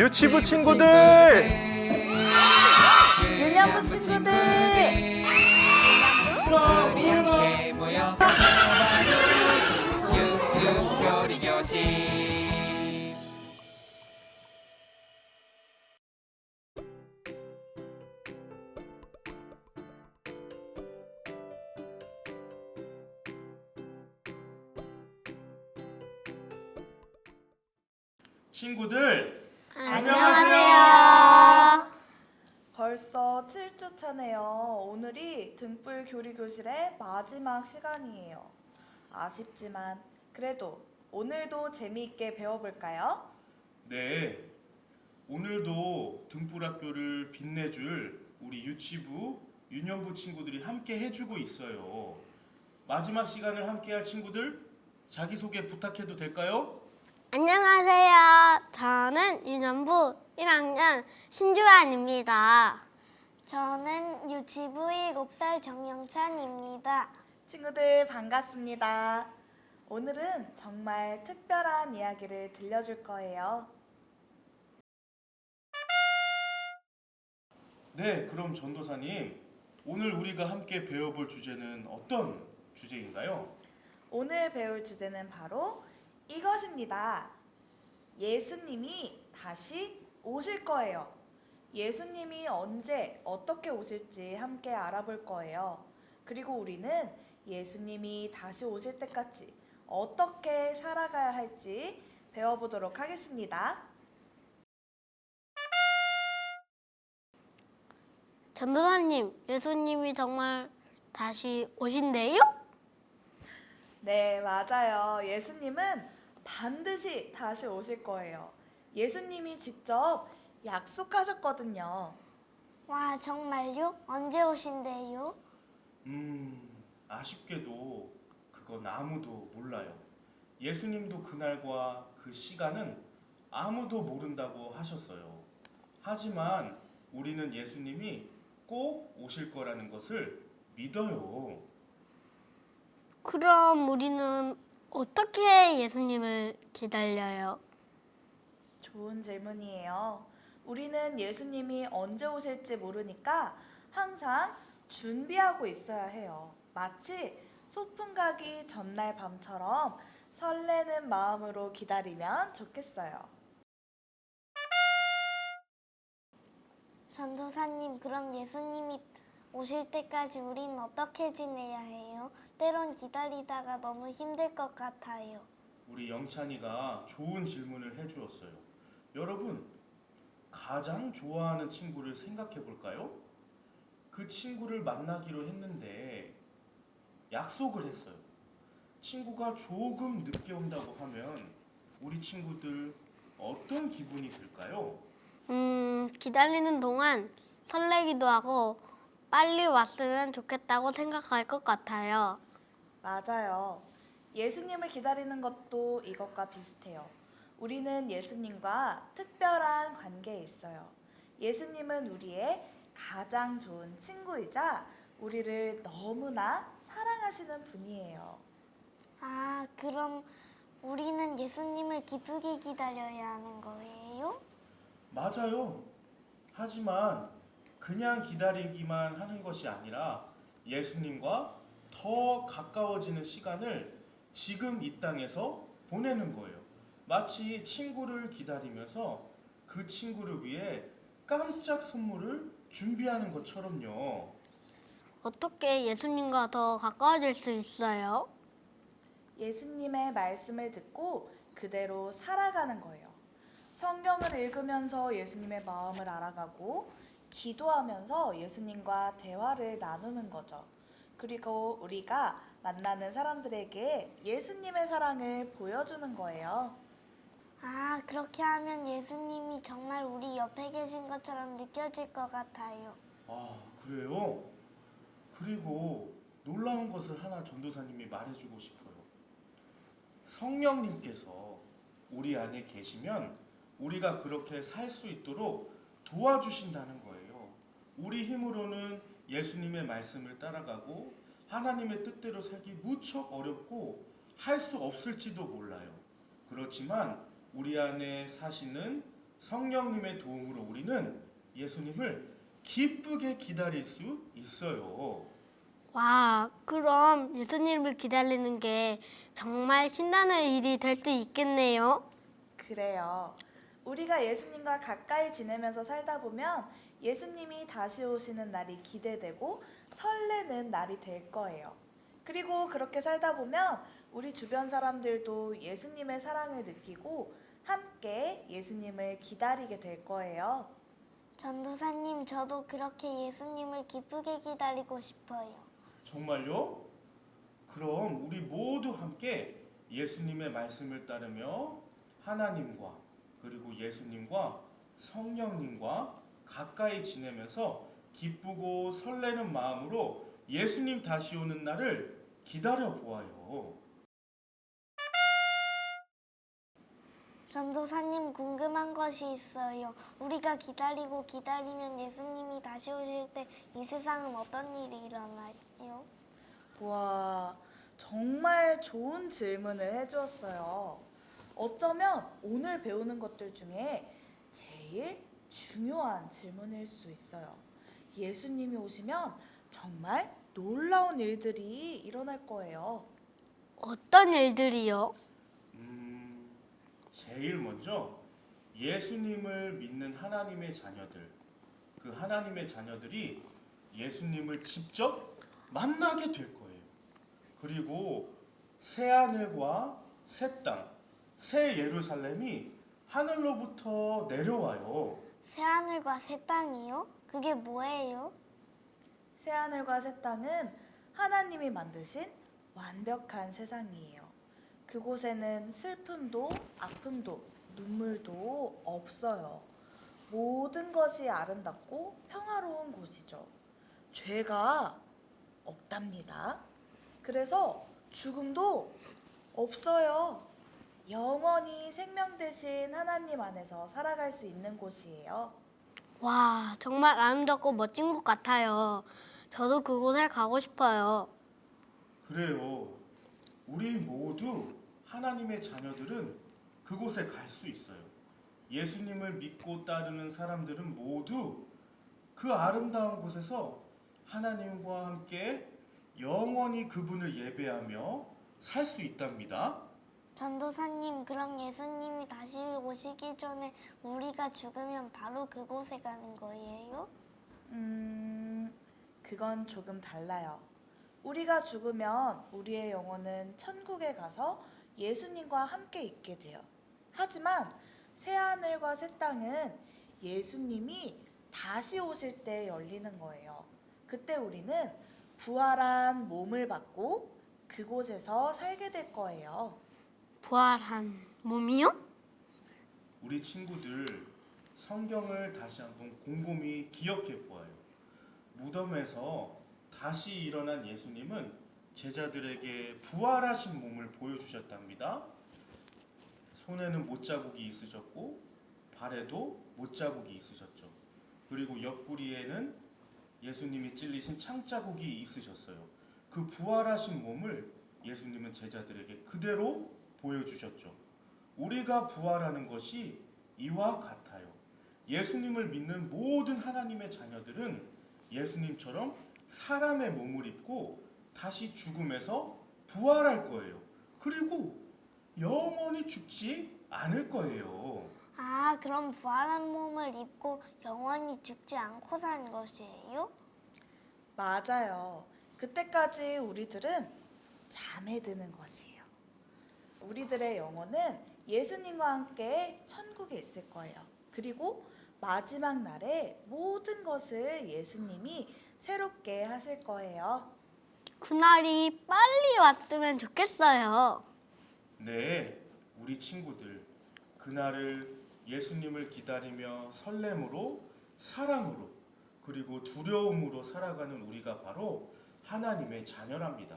유치부 친구들! 유년부 친구들! 이렇게 모여서 유튜브 요리 교실. 친구들, 안녕하세요. 벌써 7주 차네요. 오늘이 등불 교리 교실의 마지막 시간이에요. 아쉽지만 그래도 오늘도 재미있게 배워볼까요? 네, 오늘도 등불학교를 빛내줄 우리 유치부, 유년부 친구들이 함께 해주고 있어요. 마지막 시간을 함께할 친구들, 자기소개 부탁해도 될까요? 안녕하세요. 저는 유년부 1학년 신주환입니다. 저는 유치부 7살 정영찬입니다. 친구들 반갑습니다. 오늘은 정말 특별한 이야기를 들려줄 거예요. 네, 그럼 전도사님, 오늘 우리가 함께 배워볼 주제는 어떤 주제인가요? 오늘 배울 주제는 바로 이것입니다. 예수님이 다시 오실 거예요. 예수님이 언제 어떻게 오실지 함께 알아볼 거예요. 그리고 우리는 예수님이 다시 오실 때까지 어떻게 살아가야 할지 배워보도록 하겠습니다. 전도사님, 예수님이 정말 다시 오신대요? 네, 맞아요. 예수님은 반드시 다시 오실 거예요. 예수님이 직접 약속하셨거든요. 와, 정말요? 언제 오신대요? 아쉽게도 그건 아무도 몰라요. 예수님도 그날과 그 시간은 아무도 모른다고 하셨어요. 하지만 우리는 예수님이 꼭 오실 거라는 것을 믿어요. 그럼 우리는 어떻게 예수님을 기다려요? 좋은 질문이에요. 우리는 예수님이 언제 오실지 모르니까 항상 준비하고 있어야 해요. 마치 소풍 가기 전날 밤처럼 설레는 마음으로 기다리면 좋겠어요. 전도사님, 그럼 예수님이 오실 때까지 우리는 어떻게 지내야 해요? 때론 기다리다가 너무 힘들 것 같아요. 우리 영찬이가 좋은 질문을 해주었어요. 여러분, 가장 좋아하는 친구를 생각해 볼까요? 그 친구를 만나기로 했는데 약속을 했어요. 친구가 조금 늦게 온다고 하면 우리 친구들 어떤 기분이 들까요? 기다리는 동안 설레기도 하고 빨리 왔으면 좋겠다고 생각할 것 같아요. 맞아요. 예수님을 기다리는 것도 이것과 비슷해요. 우리는 예수님과 특별한 관계에 있어요. 예수님은 우리의 가장 좋은 친구이자 우리를 너무나 사랑하시는 분이에요. 아, 그럼 우리는 예수님을 기쁘게 기다려야 하는 거예요? 맞아요. 하지만 그냥 기다리기만 하는 것이 아니라 예수님과 더 가까워지는 시간을 지금 이 땅에서 보내는 거예요. 마치 친구를 기다리면서 그 친구를 위해 깜짝 선물을 준비하는 것처럼요. 어떻게 예수님과 더 가까워질 수 있어요? 예수님의 말씀을 듣고 그대로 살아가는 거예요. 성경을 읽으면서 예수님의 마음을 알아가고 기도하면서 예수님과 대화를 나누는 거죠. 그리고 우리가 만나는 사람들에게 예수님의 사랑을 보여주는 거예요. 아, 그렇게 하면 예수님이 정말 우리 옆에 계신 것처럼 느껴질 것 같아요. 아, 그래요? 그리고 놀라운 것을 하나 전도사님이 말해주고 싶어요. 성령님께서 우리 안에 계시면 우리가 그렇게 살 수 있도록 도와주신다는 거예요. 우리 힘으로는 예수님의 말씀을 따라가고 하나님의 뜻대로 살기 무척 어렵고 할 수 없을지도 몰라요. 그렇지만 우리 안에 사시는 성령님의 도움으로 우리는 예수님을 기쁘게 기다릴 수 있어요. 와, 그럼 예수님을 기다리는 게 정말 신나는 일이 될 수 있겠네요. 그래요. 우리가 예수님과 가까이 지내면서 살다 보면 예수님이 다시 오시는 날이 기대되고 설레는 날이 될 거예요. 그리고 그렇게 살다 보면 우리 주변 사람들도 예수님의 사랑을 느끼고 함께 예수님을 기다리게 될 거예요. 전도사님, 저도 그렇게 예수님을 기쁘게 기다리고 싶어요. 정말요? 그럼 우리 모두 함께 예수님의 말씀을 따르며 하나님과 그리고 예수님과 성령님과 가까이 지내면서 기쁘고 설레는 마음으로 예수님 다시 오는 날을 기다려 보아요. 전도사님, 궁금한 것이 있어요. 우리가 기다리고 기다리면 예수님이 다시 오실 때 이 세상은 어떤 일이 일어나요? 와, 정말 좋은 질문을 해주었어요. 어쩌면 오늘 배우는 것들 중에 제일 중요한 질문일 수 있어요. 예수님이 오시면 정말 놀라운 일들이 일어날 거예요. 어떤 일들이요? 제일 먼저 예수님을 믿는 하나님의 자녀들, 그 하나님의 자녀들이 예수님을 직접 만나게 될 거예요. 그리고 새 하늘과 새 땅, 새 예루살렘이 하늘로부터 내려와요. 새하늘과 새 땅이요? 그게 뭐예요? 새 하늘과 새 땅은 하나님이 만드신 완벽한 세상이에요. 그곳에는 슬픔도 아픔도 눈물도 없어요. 모든 것이 아름답고 평화로운 곳이죠. 죄가 없답니다. 그래서 죽음도 없어요. 영원히 생명 되신 하나님 안에서 살아갈 수 있는 곳이에요. 와, 정말 아름답고 멋진 것 같아요. 저도 그곳에 가고 싶어요. 그래요. 우리 모두 하나님의 자녀들은 그곳에 갈 수 있어요. 예수님을 믿고 따르는 사람들은 모두 그 아름다운 곳에서 하나님과 함께 영원히 그분을 예배하며 살 수 있답니다. 전도사님, 그럼 예수님이 다시 오시기 전에 우리가 죽으면 바로 그곳에 가는 거예요? 그건 조금 달라요. 우리가 죽으면 우리의 영혼은 천국에 가서 예수님과 함께 있게 돼요. 하지만 새하늘과 새 땅은 예수님이 다시 오실 때 열리는 거예요. 그때 우리는 부활한 몸을 받고 그곳에서 살게 될 거예요. 부활한 몸이요? 우리 친구들 성경을 다시 한번 곰곰이 기억해 보아요. 무덤에서 다시 일어난 예수님은 제자들에게 부활하신 몸을 보여주셨답니다. 손에는 못자국이 있으셨고 발에도 못자국이 있으셨죠. 그리고 옆구리에는 예수님이 찔리신 창자국이 있으셨어요. 그 부활하신 몸을 예수님은 제자들에게 그대로 보여주셨죠. 우리가 부활하는 것이 이와 같아요. 예수님을 믿는 모든 하나님의 자녀들은 예수님처럼 사람의 몸을 입고 다시 죽음에서 부활할 거예요. 그리고 영원히 죽지 않을 거예요. 아, 그럼 부활한 몸을 입고 영원히 죽지 않고 사는 것이에요? 맞아요. 그때까지 우리들은 잠에 드는 것이에요. 우리들의 영혼은 예수님과 함께 천국에 있을 거예요. 그리고 마지막 날에 모든 것을 예수님이 새롭게 하실 거예요. 그날이 빨리 왔으면 좋겠어요. 네, 우리 친구들 그날을 예수님을 기다리며 설렘으로 사랑으로 그리고 두려움으로 살아가는 우리가 바로 하나님의 자녀랍니다.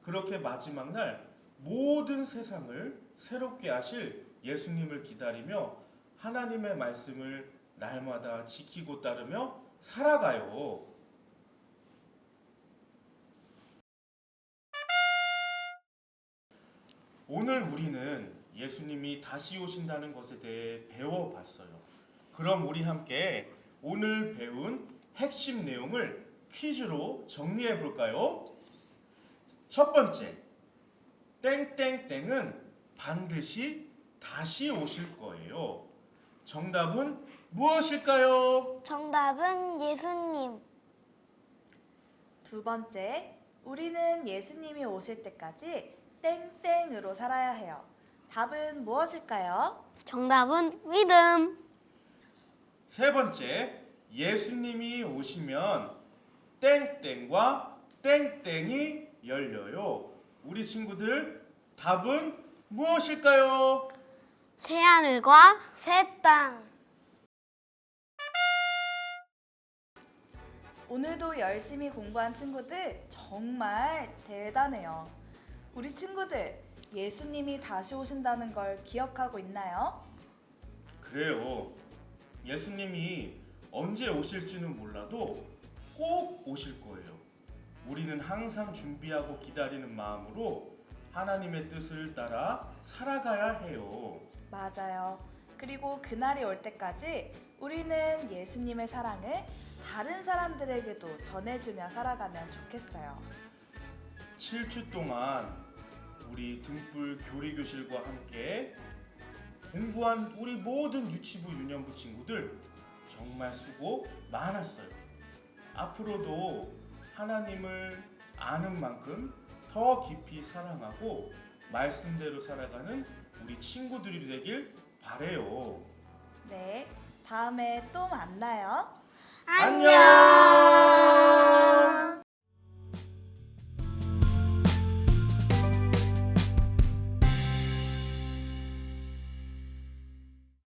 그렇게 마지막 날 모든 세상을 새롭게 하실 예수님을 기다리며 하나님의 말씀을 날마다 지키고 따르며 살아가요. 오늘 우리는 예수님이 다시 오신다는 것에 대해 배워봤어요. 그럼 우리 함께 오늘 배운 핵심 내용을 퀴즈로 정리해 볼까요? 첫 번째, 땡땡땡은 반드시 다시 오실 거예요. 정답은 무엇일까요? 정답은 예수님. 두 번째, 우리는 예수님이 오실 때까지 땡땡으로 살아야 해요. 답은 무엇일까요? 정답은 믿음. 세 번째, 예수님이 오시면 땡땡과 땡땡이 열려요. 우리 친구들, 답은 무엇일까요? 새하늘과 새 땅. 오늘도 열심히 공부한 친구들 정말 대단해요. 우리 친구들, 예수님이 다시 오신다는 걸 기억하고 있나요? 그래요. 예수님이 언제 오실지는 몰라도 꼭 오실 거예요. 우리는 항상 준비하고 기다리는 마음으로 하나님의 뜻을 따라 살아가야 해요. 맞아요. 그리고 그날이 올 때까지 우리는 예수님의 사랑을 다른 사람들에게도 전해주며 살아가면 좋겠어요. 7주 동안 우리 등불 교리교실과 함께 공부한 우리 모든 유치부 유년부 친구들 정말 수고 많았어요. 앞으로도 하나님을 아는 만큼 더 깊이 사랑하고 말씀대로 살아가는 우리 친구들이 되길 바래요. 네, 다음에 또 만나요. 안녕.